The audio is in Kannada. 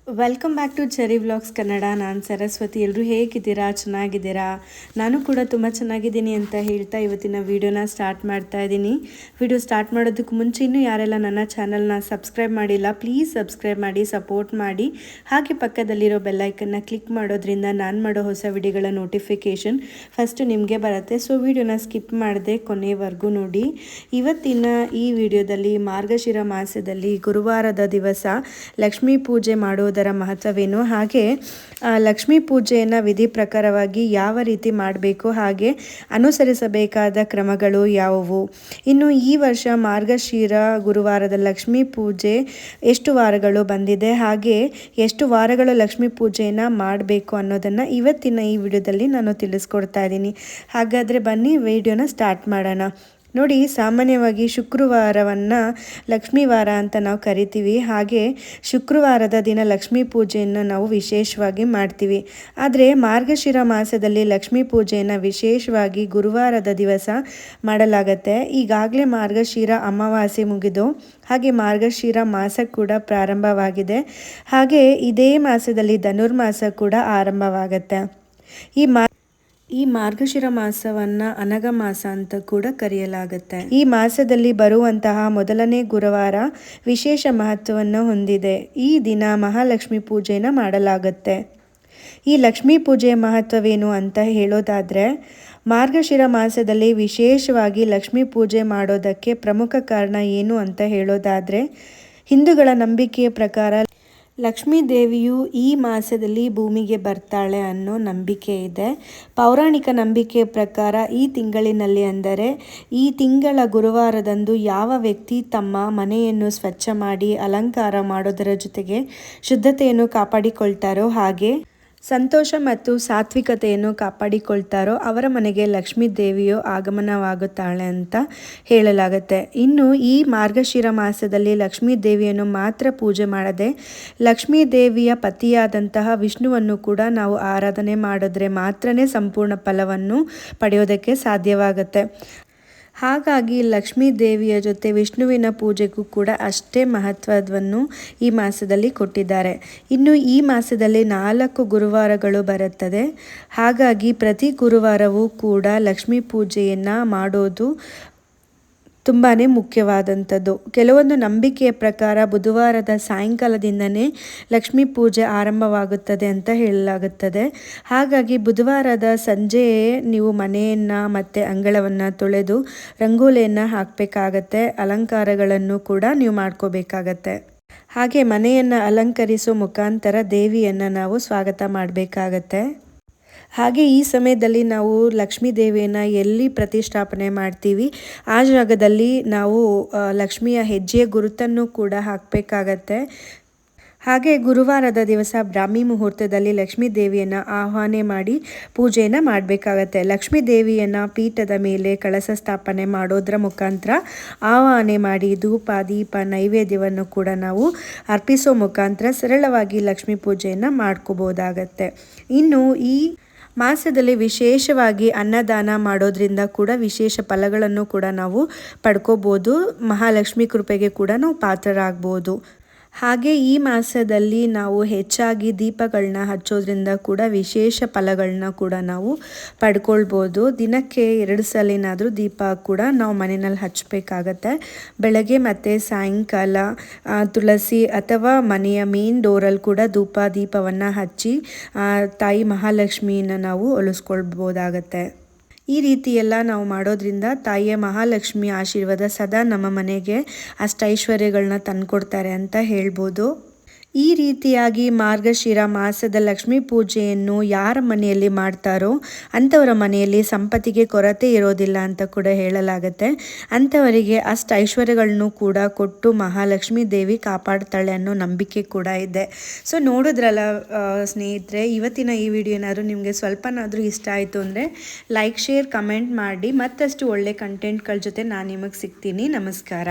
Welcome back to Cherry vlogs Kannada. ನಾನು ಸರಸ್ವತಿ. ಎಲ್ಲರೂ ಹೇಗಿದ್ದೀರಾ? ಚೆನ್ನಾಗಿದ್ದೀರಾ? ನಾನು ಕೂಡ ತುಂಬ ಚೆನ್ನಾಗಿದ್ದೀನಿ ಅಂತ ಹೇಳ್ತಾ ಇವತ್ತಿನ ವೀಡಿಯೋನ ಸ್ಟಾರ್ಟ್ ಮಾಡ್ತಾ ಇದ್ದೀನಿ. ವಿಡಿಯೋ ಸ್ಟಾರ್ಟ್ ಮಾಡೋದಕ್ಕೆ ಮುಂಚೆ ಇನ್ನೂ ಯಾರೆಲ್ಲ ನನ್ನ ಚಾನಲ್ನ ಸಬ್ಸ್ಕ್ರೈಬ್ ಮಾಡಿಲ್ಲ, ಪ್ಲೀಸ್ ಸಬ್ಸ್ಕ್ರೈಬ್ ಮಾಡಿ, ಸಪೋರ್ಟ್ ಮಾಡಿ. ಹಾಗೆ ಪಕ್ಕದಲ್ಲಿರೋ ಬೆಲ್ಲೈಕನ್ನ ಕ್ಲಿಕ್ ಮಾಡೋದ್ರಿಂದ ನಾನು ಮಾಡೋ ಹೊಸ ವಿಡಿಯೋಗಳ ನೋಟಿಫಿಕೇಷನ್ ಫಸ್ಟು ನಿಮಗೆ ಬರುತ್ತೆ. ಸೊ ವಿಡಿಯೋನ ಸ್ಕಿಪ್ ಮಾಡದೆ ಕೊನೆವರೆಗೂ ನೋಡಿ. ಇವತ್ತಿನ ಈ ವಿಡಿಯೋದಲ್ಲಿ ಮಾರ್ಗಶಿರ ಮಾಸದಲ್ಲಿ ಗುರುವಾರದ ದಿವಸ ಲಕ್ಷ್ಮೀ ಪೂಜೆ ಮಾಡೋದರ ಮಹತ್ವವೇನು, ಹಾಗೆ ಲಕ್ಷ್ಮೀ ಪೂಜೆಯನ್ನು ವಿಧಿ ಪ್ರಕಾರವಾಗಿ ಯಾವ ರೀತಿ ಮಾಡಬೇಕು, ಹಾಗೆ ಅನುಸರಿಸಬೇಕಾದ ಕ್ರಮಗಳು ಯಾವುವು, ಇನ್ನು ಈ ವರ್ಷ ಮಾರ್ಗಶಿರ ಗುರುವಾರದ ಲಕ್ಷ್ಮೀ ಪೂಜೆ ಎಷ್ಟು ವಾರಗಳು ಬಂದಿದೆ, ಹಾಗೆ ಎಷ್ಟು ವಾರಗಳು ಲಕ್ಷ್ಮೀ ಪೂಜೆಯನ್ನು ಮಾಡಬೇಕು ಅನ್ನೋದನ್ನು ಇವತ್ತಿನ ಈ ವಿಡಿಯೋದಲ್ಲಿ ನಾನು ತಿಳಿಸ್ಕೊಡ್ತಾ ಇದ್ದೀನಿ. ಹಾಗಾದರೆ ಬನ್ನಿ ವಿಡಿಯೋನ ಸ್ಟಾರ್ಟ್ ಮಾಡೋಣ. ನೋಡಿ, ಸಾಮಾನ್ಯವಾಗಿ ಶುಕ್ರವಾರವನ್ನು ಲಕ್ಷ್ಮೀ ವಾರ ಅಂತ ನಾವು ಕರಿತೀವಿ. ಹಾಗೆ ಶುಕ್ರವಾರದ ದಿನ ಲಕ್ಷ್ಮೀ ಪೂಜೆಯನ್ನು ನಾವು ವಿಶೇಷವಾಗಿ ಮಾಡ್ತೀವಿ. ಆದರೆ ಮಾರ್ಗಶಿರ ಮಾಸದಲ್ಲಿ ಲಕ್ಷ್ಮೀ ಪೂಜೆಯನ್ನು ವಿಶೇಷವಾಗಿ ಗುರುವಾರದ ದಿವಸ ಮಾಡಲಾಗತ್ತೆ. ಈಗಾಗಲೇ ಮಾರ್ಗಶಿರ ಅಮಾವಾಸ್ಯೆ ಮುಗಿದು ಹಾಗೆ ಮಾರ್ಗಶಿರ ಮಾಸ ಕೂಡ ಪ್ರಾರಂಭವಾಗಿದೆ. ಹಾಗೆ ಇದೇ ಮಾಸದಲ್ಲಿ ಧನುರ್ಮಾಸ ಕೂಡ ಆರಂಭವಾಗತ್ತೆ. ಈ ಮಾರ್ಗಶಿರ ಮಾಸವನ್ನು ಅನಗ ಮಾಸ ಅಂತ ಕೂಡ ಕರೆಯಲಾಗುತ್ತೆ. ಈ ಮಾಸದಲ್ಲಿ ಬರುವಂತಹ ಮೊದಲನೇ ಗುರುವಾರ ವಿಶೇಷ ಮಹತ್ವವನ್ನು ಹೊಂದಿದೆ. ಈ ದಿನ ಮಹಾಲಕ್ಷ್ಮಿ ಪೂಜೆನ ಮಾಡಲಾಗುತ್ತೆ. ಈ ಲಕ್ಷ್ಮೀ ಪೂಜೆಯ ಮಹತ್ವವೇನು ಅಂತ ಹೇಳೋದಾದರೆ, ಮಾರ್ಗಶಿರ ಮಾಸದಲ್ಲಿ ವಿಶೇಷವಾಗಿ ಲಕ್ಷ್ಮೀ ಪೂಜೆ ಮಾಡೋದಕ್ಕೆ ಪ್ರಮುಖ ಕಾರಣ ಏನು ಅಂತ ಹೇಳೋದಾದರೆ, ಹಿಂದೂಗಳ ನಂಬಿಕೆಯ ಪ್ರಕಾರ ಲಕ್ಷ್ಮೀ ದೇವಿಯು ಈ ಮಾಸದಲ್ಲಿ ಭೂಮಿಗೆ ಬರ್ತಾಳೆ ಅನ್ನೋ ನಂಬಿಕೆ ಇದೆ. ಪೌರಾಣಿಕ ನಂಬಿಕೆಯ ಪ್ರಕಾರ ಈ ತಿಂಗಳಿನಲ್ಲಿ, ಅಂದರೆ ಈ ತಿಂಗಳ ಗುರುವಾರದಂದು ಯಾವ ವ್ಯಕ್ತಿ ತಮ್ಮ ಮನೆಯನ್ನು ಸ್ವಚ್ಛ ಮಾಡಿ ಅಲಂಕಾರ ಮಾಡೋದರ ಜೊತೆಗೆ ಶುದ್ಧತೆಯನ್ನು ಕಾಪಾಡಿಕೊಳ್ತಾರೋ, ಹಾಗೆ ಸಂತೋಷ ಮತ್ತು ಸಾತ್ವಿಕತೆಯನ್ನು ಕಾಪಾಡಿಕೊಳ್ತಾರೋ ಅವರ ಮನೆಗೆ ಲಕ್ಷ್ಮೀ ದೇವಿಯು ಆಗಮನವಾಗುತ್ತಾಳೆ ಅಂತ ಹೇಳಲಾಗುತ್ತೆ. ಇನ್ನು ಈ ಮಾರ್ಗಶಿರ ಮಾಸದಲ್ಲಿ ಲಕ್ಷ್ಮೀ ದೇವಿಯನ್ನು ಮಾತ್ರ ಪೂಜೆ ಮಾಡದೆ ಲಕ್ಷ್ಮೀ ದೇವಿಯ ಪತಿಯಾದಂತಹ ವಿಷ್ಣುವನ್ನು ಕೂಡ ನಾವು ಆರಾಧನೆ ಮಾಡಿದ್ರೆ ಮಾತ್ರನೇ ಸಂಪೂರ್ಣ ಫಲವನ್ನು ಪಡೆಯೋದಕ್ಕೆ ಸಾಧ್ಯವಾಗುತ್ತೆ. ಹಾಗಾಗಿ ಲಕ್ಷ್ಮೀ ದೇವಿಯ ಜೊತೆ ವಿಷ್ಣುವಿನ ಪೂಜೆಗೂ ಕೂಡ ಅಷ್ಟೇ ಮಹತ್ವವನ್ನು ಈ ಮಾಸದಲ್ಲಿ ಕೊಟ್ಟಿದ್ದಾರೆ. ಇನ್ನು ಈ ಮಾಸದಲ್ಲಿ 4 ಗುರುವಾರಗಳು ಬರುತ್ತದೆ. ಹಾಗಾಗಿ ಪ್ರತಿ ಗುರುವಾರವೂ ಕೂಡ ಲಕ್ಷ್ಮೀ ಪೂಜೆಯನ್ನು ಮಾಡೋದು ತುಂಬಾ ಮುಖ್ಯವಾದಂಥದ್ದು. ಕೆಲವೊಂದು ನಂಬಿಕೆಯ ಪ್ರಕಾರ ಬುಧವಾರದ ಸಾಯಂಕಾಲದಿಂದನೇ ಲಕ್ಷ್ಮೀ ಪೂಜೆ ಆರಂಭವಾಗುತ್ತದೆ ಅಂತ ಹೇಳಲಾಗುತ್ತದೆ. ಹಾಗಾಗಿ ಬುಧವಾರದ ಸಂಜೆಯೇ ನೀವು ಮನೆಯನ್ನು ಮತ್ತು ಅಂಗಳವನ್ನು ತೊಳೆದು ರಂಗೋಲಿಯನ್ನು ಹಾಕಬೇಕಾಗತ್ತೆ. ಅಲಂಕಾರಗಳನ್ನು ಕೂಡ ನೀವು ಮಾಡ್ಕೋಬೇಕಾಗತ್ತೆ. ಹಾಗೆ ಮನೆಯನ್ನು ಅಲಂಕರಿಸೋ ಮುಖಾಂತರ ದೇವಿಯನ್ನು ನಾವು ಸ್ವಾಗತ ಮಾಡಬೇಕಾಗತ್ತೆ. ಹಾಗೆ ಈ ಸಮಯದಲ್ಲಿ ನಾವು ಲಕ್ಷ್ಮೀ ದೇವಿಯನ್ನು ಎಲ್ಲಿ ಪ್ರತಿಷ್ಠಾಪನೆ ಮಾಡ್ತೀವಿ ಆ ಜಾಗದಲ್ಲಿ ನಾವು ಲಕ್ಷ್ಮಿಯ ಹೆಜ್ಜೆಯ ಗುರುತನ್ನು ಕೂಡ ಹಾಕಬೇಕಾಗತ್ತೆ. ಹಾಗೆ ಗುರುವಾರದ ದಿವಸ ಬ್ರಾಹ್ಮಿ ಮುಹೂರ್ತದಲ್ಲಿ ಲಕ್ಷ್ಮೀ ದೇವಿಯನ್ನು ಆಹ್ವಾನ ಮಾಡಿ ಪೂಜೆಯನ್ನು ಮಾಡಬೇಕಾಗತ್ತೆ. ಲಕ್ಷ್ಮೀ ದೇವಿಯನ್ನು ಪೀಠದ ಮೇಲೆ ಕಳಸ ಸ್ಥಾಪನೆ ಮಾಡೋದ್ರ ಮುಖಾಂತರ ಆಹ್ವಾನ ಮಾಡಿ ಧೂಪ ದೀಪ ನೈವೇದ್ಯವನ್ನು ಕೂಡ ನಾವು ಅರ್ಪಿಸೋ ಮುಖಾಂತರ ಸರಳವಾಗಿ ಲಕ್ಷ್ಮೀ ಪೂಜೆಯನ್ನು ಮಾಡ್ಕೋಬೋದಾಗತ್ತೆ. ಇನ್ನು ಈ ಮಾಸದಲ್ಲಿ ವಿಶೇಷವಾಗಿ ಅನ್ನದಾನ ಮಾಡೋದ್ರಿಂದ ಕೂಡ ವಿಶೇಷ ಫಲಗಳನ್ನು ಕೂಡ ನಾವು ಪಡ್ಕೋಬೋದು. ಮಹಾಲಕ್ಷ್ಮಿ ಕೃಪೆಗೆ ಕೂಡ ನಾವು ಪಾತ್ರರಾಗ್ಬೋದು. ಹಾಗೆ ಈ ಮಾಸದಲ್ಲಿ ನಾವು ಹೆಚ್ಚಾಗಿ ದೀಪಗಳನ್ನ ಹಚ್ಚೋದ್ರಿಂದ ಕೂಡ ವಿಶೇಷ ಫಲಗಳನ್ನ ಕೂಡ ನಾವು ಪಡ್ಕೊಳ್ಬೋದು. ದಿನಕ್ಕೆ 2 ಸಲನಾದರೂ ದೀಪ ಕೂಡ ನಾವು ಮನೆಯಲ್ಲಿ ಹಚ್ಚಬೇಕಾಗತ್ತೆ. ಬೆಳಗ್ಗೆ ಮತ್ತು ಸಾಯಂಕಾಲ ತುಳಸಿ ಅಥವಾ ಮನೆಯ ಮೇನ್ ಡೋರಲ್ಲಿ ಕೂಡ ಧೂಪ ದೀಪವನ್ನು ಹಚ್ಚಿ ತಾಯಿ ಮಹಾಲಕ್ಷ್ಮಿಯನ್ನು ನಾವು ಒಲಿಸ್ಕೊಳ್ಬೋದಾಗತ್ತೆ. ಈ ರೀತಿ ಎಲ್ಲ ನಾವು ಮಾಡೋದ್ರಿಂದ ತಾಯಿಯ ಮಹಾಲಕ್ಷ್ಮಿ ಆಶೀರ್ವಾದ ಸದಾ ನಮ್ಮ ಮನೆಗೆ ಅಷ್ಟೈಶ್ವರ್ಯಗಳನ್ನ ತಂದುಕೊಡ್ತಾರೆ ಅಂತ ಹೇಳ್ಬೋದು. ಈ ರೀತಿಯಾಗಿ ಮಾರ್ಗಶಿರ ಮಾಸದ ಲಕ್ಷ್ಮೀ ಪೂಜೆಯನ್ನು ಯಾರ ಮನೆಯಲ್ಲಿ ಮಾಡ್ತಾರೋ ಅಂಥವರ ಮನೆಯಲ್ಲಿ ಸಂಪತ್ತಿಗೆ ಕೊರತೆ ಇರೋದಿಲ್ಲ ಅಂತ ಕೂಡ ಹೇಳಲಾಗುತ್ತೆ. ಅಂಥವರಿಗೆ ಅಷ್ಟು ಐಶ್ವರ್ಯಗಳನ್ನು ಕೂಡ ಕೊಟ್ಟು ಮಹಾಲಕ್ಷ್ಮೀ ದೇವಿ ಕಾಪಾಡ್ತಾಳೆ ಅನ್ನೋ ನಂಬಿಕೆ ಕೂಡ ಇದೆ. ಸೊ ನೋಡಿದ್ರಲ್ಲ ಸ್ನೇಹಿತರೆ, ಇವತ್ತಿನ ಈ ವಿಡಿಯೋ ಏನಾದರೂ ನಿಮಗೆ ಸ್ವಲ್ಪನಾದರೂ ಇಷ್ಟ ಆಯಿತು ಅಂದರೆ ಲೈಕ್ ಶೇರ್ ಕಮೆಂಟ್ ಮಾಡಿ. ಮತ್ತಷ್ಟು ಒಳ್ಳೆ ಕಂಟೆಂಟ್ಗಳ ಜೊತೆ ನಾನು ನಿಮಗೆ ಸಿಗ್ತೀನಿ. ನಮಸ್ಕಾರ.